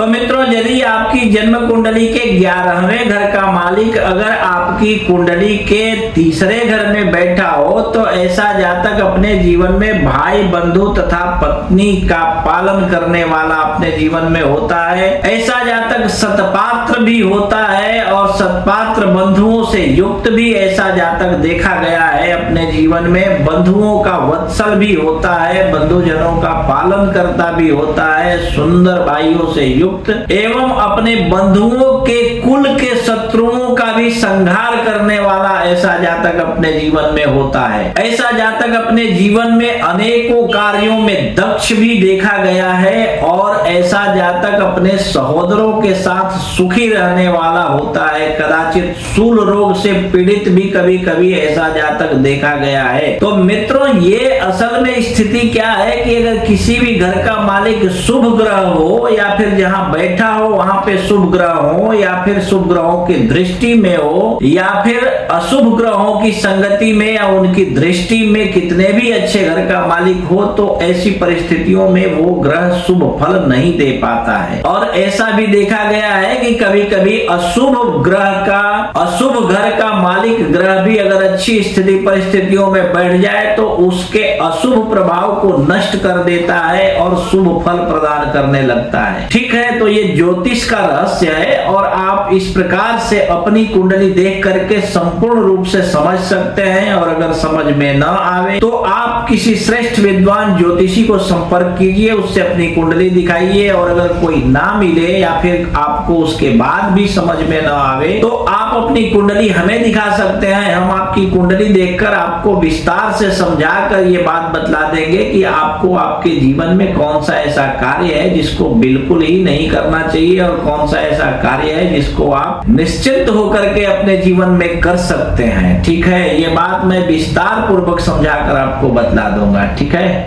तो मित्रों, यदि आपकी जन्म कुंडली के 11वें घर का मालिक अगर आपकी कुंडली के तीसरे घर में बैठा हो तो ऐसा जातक अपने जीवन में भाई बंधु तथा पत्नी का पालन करने वाला अपने जीवन में होता है। ऐसा जातक सत्पात्र भी होता है और सत्पात्र बंधुओं से युक्त भी ऐसा जातक देखा गया है। अपने जीवन में बंधुओं का वत्सल भी होता है, बंधुजनों का पालन करता भी होता है, सुंदर भाइयों से युक्त एवं अपने बंधुओं के कुल के शत्रुओं का भी संहार करने वाला ऐसा जातक अपने जीवन में होता है। ऐसा जातक अपने जीवन में अनेकों कार्यों में दक्ष भी देखा गया है और ऐसा जातक अपने सहोदरों के साथ सुखी रहने वाला होता है। कदाचित शूल रोग से पीड़ित भी कभी कभी ऐसा जातक देखा गया है। तो मित्रों, ये असल में स्थिति क्या है कि अगर किसी भी घर का मालिक शुभ ग्रह हो या फिर जहां बैठा हो वहां पे शुभ ग्रह हो या फिर शुभ ग्रहों की दृष्टि में हो या फिर अशुभ ग्रहों की संगति में या उनकी दृष्टि में कितने भी अच्छे घर का मालिक हो तो ऐसी परिस्थितियों में वो ग्रह शुभ फल नहीं दे पाता है। और ऐसा भी देखा गया है कि कभी कभी अशुभ घर का मालिक ग्रह भी अगर अच्छी स्थिति परिस्थितियों में बैठ जाए तो उसके अशुभ प्रभाव को नष्ट कर देता है और शुभ फल प्रदान करने लगता है। ठीक है, तो ये ज्योतिष का रहस्य है और आप इस प्रकार से अपनी कुंडली देख करके संपूर्ण रूप से समझ सकते हैं। और अगर समझ में न आवे तो आप किसी श्रेष्ठ विद्वान ज्योतिषी को संपर्क कीजिए, उससे अपनी कुंडली दिखाइए और अगर कोई ना मिले या फिर आपको उसके बाद भी समझ में न आवे तो आप अपनी कुंडली हमें दिखा सकते हैं। हम आपकी कुंडली देखकर आपको विस्तार से समझाकर ये बात बतला देंगे कि आपको आपके जीवन में कौन सा ऐसा कार्य है जिसको बिल्कुल ही नहीं करना चाहिए और कौन सा ऐसा कार्य है जिसको आप निश्चिंत होकर के अपने जीवन में कर सकते हैं। ठीक है, ये बात मैं विस्तार पूर्वक समझाकर आपको बतला दूंगा। ठीक है।